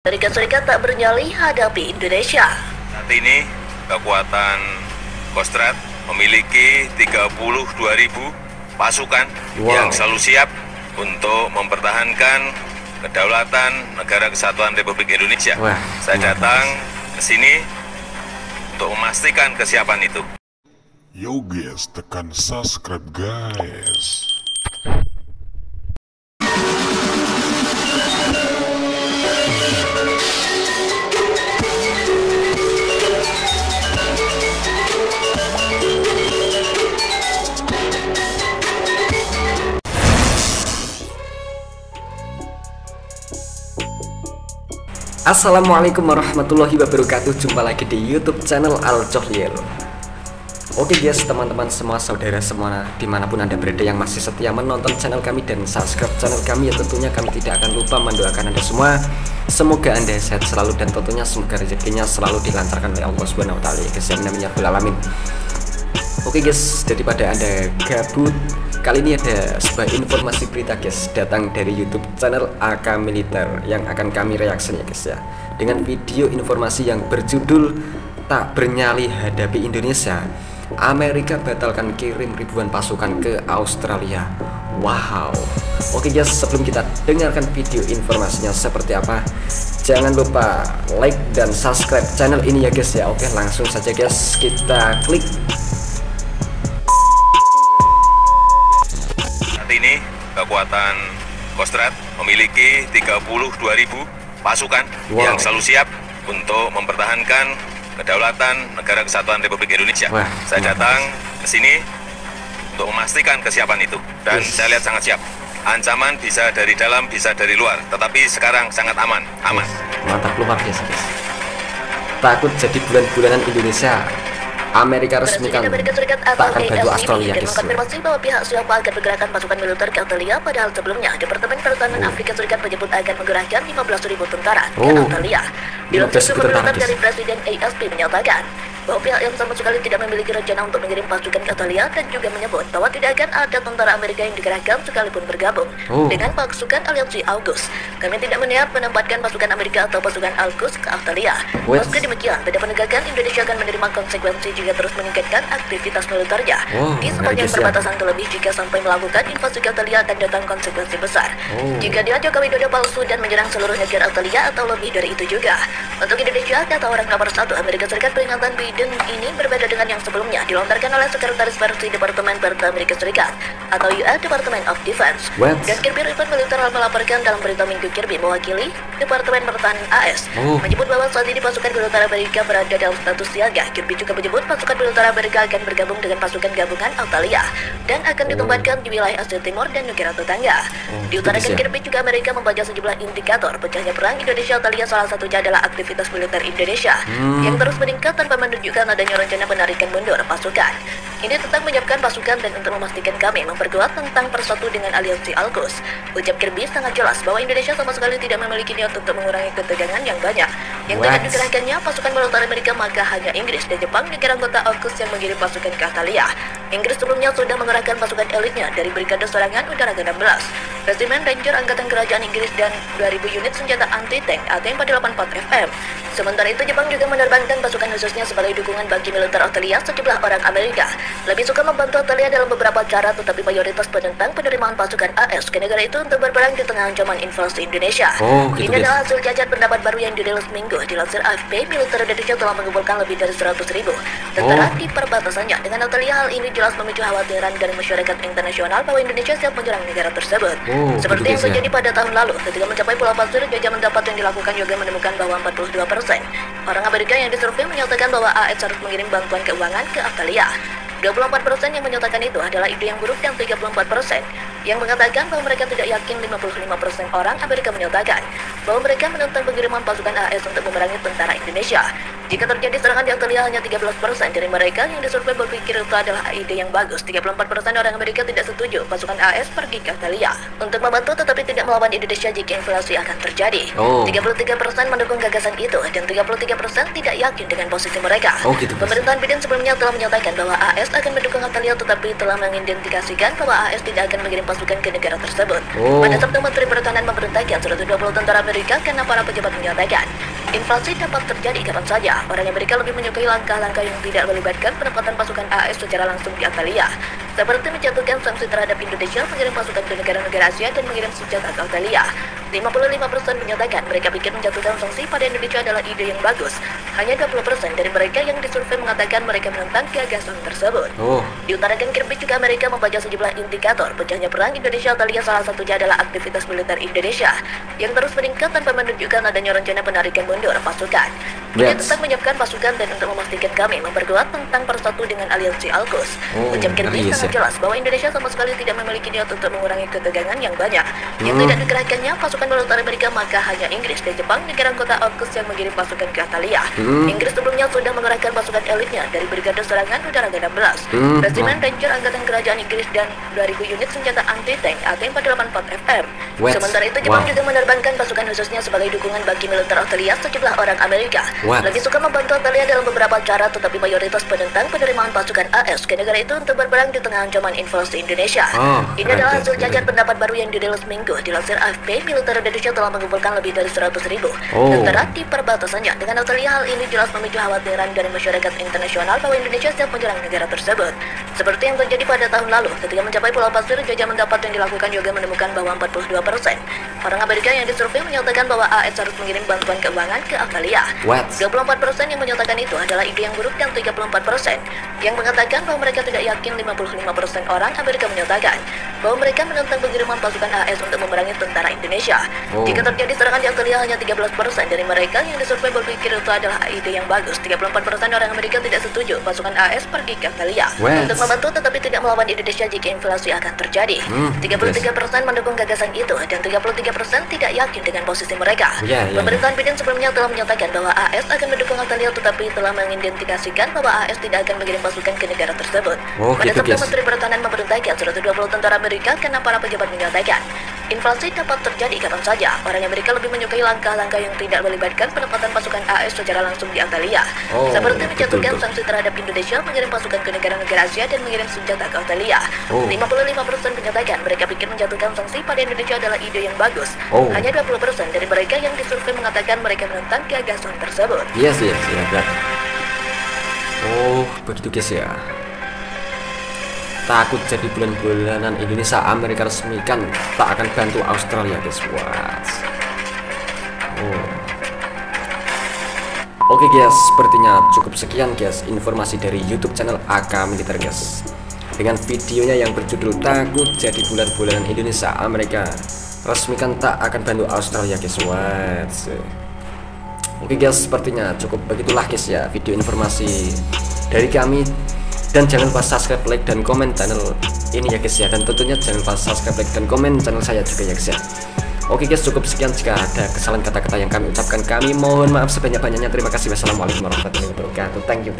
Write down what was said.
Amerika Serikat tak bernyali hadapi Indonesia. Saat ini kekuatan Kostrad memiliki 32.000 pasukan yang selalu siap untuk mempertahankan kedaulatan Negara Kesatuan Republik Indonesia. Saya datang ke sini untuk memastikan kesiapan itu. Yo guys, tekan subscribe guys. Assalamualaikum warahmatullahi wabarakatuh. Jumpa lagi di YouTube channel Al Cohliel. Oke guys, teman-teman semua, saudara semua dimanapun anda berada yang masih setia menonton channel kami dan subscribe channel kami, ya tentunya kami tidak akan lupa mendoakan anda semua. Semoga anda sehat selalu dan tentunya semoga rezekinya selalu dilancarkan oleh Allah Subhanahu wa taala, ya guys, amin ya rabbal alamin. Oke guys, daripada anda gabut, kali ini ada sebuah informasi berita guys, datang dari YouTube channel AK Militer yang akan kami reaksinya guys ya, dengan video informasi yang berjudul tak bernyali hadapi Indonesia, Amerika batalkan kirim ribuan pasukan ke Australia. Wow. Oke guys, sebelum kita dengarkan video informasinya seperti apa, jangan lupa like dan subscribe channel ini ya guys ya. Oke, langsung saja guys, kita klik. Ini kekuatan Kostrad memiliki 32.000 pasukan yang selalu siap untuk mempertahankan kedaulatan Negara Kesatuan Republik Indonesia. Saya datang ke sini untuk memastikan kesiapan itu, dan saya lihat sangat siap. Ancaman bisa dari dalam, bisa dari luar, tetapi sekarang sangat aman. Mantap, luar biasa guys. Takut jadi bulan-bulanan Indonesia. Amerika resmikan tak akan bantu Australia guys. Mengkonfirmasi bahwa pihak siap akan menggerakkan pasukan militer ke Australia, padahal sebelumnya Departemen Pertahanan Afrika Serikat menyebut akan menggerakkan 15.000 tentara ke Australia. Dilansir militer dari Presiden ASP menyatakan bahwa pihak yang sama sekali tidak memiliki rencana untuk mengirim pasukan ke Australia, dan juga menyebut bahwa tidak akan ada tentara Amerika yang digerakkan sekalipun bergabung dengan pasukan aliansi AUKUS. Kami tidak berniat menempatkan pasukan Amerika atau pasukan AUKUS ke Australia. Meski demikian, pada penegakan Indonesia akan menerima konsekuensi jika terus meningkatkan aktivitas militernya di sepanjang perbatasan, terlebih jika sampai melakukan invasi ke Australia akan datang konsekuensi besar. Jika dia Jokowi Widodo palsu dan menyerang seluruh negara Australia atau lebih dari itu juga. Untuk Indonesia, kata orang nomor 1 Amerika Serikat, peringatan Biden ini berbeda dengan yang sebelumnya dilontarkan oleh Sekretaris Versi Departemen Pertahanan Amerika Serikat atau US Department of Defense. Dan Kirby Ripon Militer melaporkan dalam berita Minggu, Kirby mewakili Departemen Pertahanan AS menyebut bahwa saat ini pasukan militer Amerika berada dalam status siaga. Kirby juga menyebut pasukan militer Amerika akan bergabung dengan pasukan gabungan Australia dan akan ditempatkan di wilayah Asia Timur dan negara tetangga. Diutarakan Kirby juga Amerika membaca sejumlah indikator pecahnya perang Indonesia Australia, salah satunya adalah aktivitas militer Indonesia yang terus meningkat tanpa menunjukkan adanya rencana penarikan mundur pasukan. Ini tentang menyiapkan pasukan dan untuk memastikan kami memperkuat tentang persatu dengan aliansi AUKUS. Ucap Kirby sangat jelas bahwa Indonesia sama sekali tidak memiliki niat untuk mengurangi ketegangan yang banyak yang dengan dikerahkannya pasukan militer Amerika, maka hanya Inggris dan Jepang, negara anggota AUKUS, yang mengirim pasukan ke Australia. Inggris sebelumnya sudah mengerahkan pasukan elitnya dari Brigade Serangan Udara ke-16, Resimen Ranger Angkatan Kerajaan Inggris, dan 2.000 unit senjata anti-tank AT-484 FM. Sementara itu, Jepang juga menerbangkan pasukan khususnya sebagai dukungan bagi militer Australia. Sejumlah orang Amerika lebih suka membantu Australia dalam beberapa cara, tetapi mayoritas menentang penerimaan pasukan AS ke negara itu untuk berperang di tengah ancaman invasi Indonesia. Ini adalah hasil cacat pendapat baru yang dirilis Minggu. Dilansir AFP, militer Indonesia telah mengumpulkan lebih dari 100.000 tentara di perbatasannya dengan Australia. Hal ini jelas memicu khawatiran dari masyarakat internasional bahwa Indonesia siap menyerang negara tersebut. Seperti yang terjadi pada tahun lalu ketika mencapai Pulau Pasir, jajah mendapat yang dilakukan juga menemukan bahwa 42% orang Amerika yang disurvei menyatakan bahwa AS harus mengirim bantuan keuangan ke Australia. 24% yang menyatakan itu adalah ide yang buruk, dan 34% yang mengatakan bahwa mereka tidak yakin. 55% orang Amerika menyatakan bahwa mereka menentang pengiriman pasukan AS untuk memerangi tentara Indonesia. Jika terjadi serangan di Australia, hanya 13% dari mereka yang disurvei berpikir itu adalah ide yang bagus. 34% orang Amerika tidak setuju pasukan AS pergi ke Australia untuk membantu tetapi tidak melawan Indonesia jika invasi akan terjadi. 33% mendukung gagasan itu dan 33% tidak yakin dengan posisi mereka. Pemerintahan Biden sebelumnya telah menyatakan bahwa AS akan mendukung Australia tetapi telah mengidentifikasikan bahwa AS tidak akan mengirim pasukan ke negara tersebut. Pada Sabtu, Menteri Pertahanan memerintahkan 120 tentara Amerika karena para pejabat menyatakan invasi dapat terjadi kapan saja. Orang Amerika lebih menyukai langkah-langkah yang tidak melibatkan penempatan pasukan AS secara langsung di Australia, seperti menjatuhkan sanksi terhadap Indonesia, mengirim pasukan ke negara-negara Asia, dan mengirim senjata ke Australia. 55% menyatakan mereka pikir menjatuhkan sanksi pada Indonesia adalah ide yang bagus. Hanya 20% dari mereka yang disurvei mengatakan mereka menentang gagasan tersebut. Diutarakan Kirby juga Amerika membaca sejumlah indikator pecahnya perang Indonesia-Australia, salah satunya adalah aktivitas militer Indonesia yang terus meningkat tanpa menunjukkan adanya rencana penarikan mundur pasukan. Dia tetap menyiapkan pasukan dan untuk memastikan kami memperkuat tentang persatu dengan aliansi AUKUS. Ucap Kirby sangat jelas bahwa Indonesia sama sekali tidak memiliki niat untuk mengurangi ketegangan yang banyak. Yang tidak dikerahkannya pasukan militer Amerika, maka hanya Inggris dan Jepang, negara anggota AUKUS, yang mengirim pasukan ke Australia. Inggris sebelumnya sudah mengerahkan pasukan elitnya dari Brigade Serangan Udara ke-16, Resimen Ranger Angkatan Kerajaan Inggris, dan 2.000 unit senjata anti-tank AT-484FM. Sementara itu Jepang juga menerbangkan pasukan khususnya sebagai dukungan bagi militer Australia. Sejumlah orang Amerika lebih suka membantu Australia dalam beberapa cara, tetapi mayoritas penentang penerimaan pasukan AS ke negara itu untuk berperang di tengah ancaman invasi Indonesia. Ini adalah hasil cacat pendapat baru yang dirilis Minggu. Dilansir AFP, militer Indonesia telah mengumpulkan lebih dari 100.000 tentara di perbatasannya dengan Australia. Hal ini jelas memicu khawatiran dari masyarakat internasional bahwa Indonesia siap menyerang negara tersebut, seperti yang terjadi pada tahun lalu ketika mencapai Pulau Pasir. Jajah mendapat yang dilakukan juga menemukan bahwa 42% orang Amerika yang disurvei menyatakan bahwa AS harus mengirim bantuan keuangan ke Australia. 24% yang menyatakan itu adalah ide yang buruk dan 34% yang mengatakan bahwa mereka tidak yakin. 55% orang Amerika menyatakan bahwa mereka menentang pengiriman pasukan AS untuk memerangi tentara Indonesia. Jika terjadi serangan di Australia, hanya 13% dari mereka yang disurvei berpikir itu adalah ide yang bagus. 34% orang Amerika tidak setuju pasukan AS pergi ke Australia untuk membantu tetapi tidak melawan Indonesia jika invasi akan terjadi. 33% mendukung gagasan itu dan 33% tidak yakin dengan posisi mereka. Pemerintahan Biden sebelumnya telah menyatakan bahwa AS akan mendukung Australia tetapi telah mengidentifikasikan bahwa AS tidak akan mengirim pasukan ke negara tersebut. Pada Sabtu, Menteri Pertahanan memerintahkan 120 tentara Amerika karena para pejabat menyatakan invasi dapat terjadi kapan saja. Orang Amerika lebih menyukai langkah-langkah yang tidak melibatkan penempatan pasukan AS secara langsung di Australia, seperti menjatuhkan sanksi terhadap Indonesia, mengirim pasukan ke negara-negara Asia, dan mengirim senjata ke Australia. 55% menyatakan mereka pikir menjatuhkan sanksi pada Indonesia adalah ide yang bagus. Hanya 20% dari mereka yang disurvei mengatakan mereka menentang gagasan tersebut. Begitu guys ya. Takut jadi bulan-bulanan Indonesia, Amerika resmikan tak akan bantu Australia guys. Oke guys, sepertinya cukup sekian guys informasi dari YouTube channel AK Militer guys, dengan videonya yang berjudul takut jadi bulan-bulanan Indonesia, Amerika resmikan tak akan bantu Australia guys. Oke guys, sepertinya cukup begitulah guys ya video informasi dari kami. Dan jangan lupa subscribe, like, dan komen channel ini ya guys ya. Dan tentunya jangan lupa subscribe, like, dan komen channel saya juga ya guys ya. Oke guys, cukup sekian. Jika ada kesalahan kata-kata yang kami ucapkan, kami mohon maaf sebanyak-banyaknya. Terima kasih. Wassalamualaikum warahmatullahi wabarakatuh. Thank you.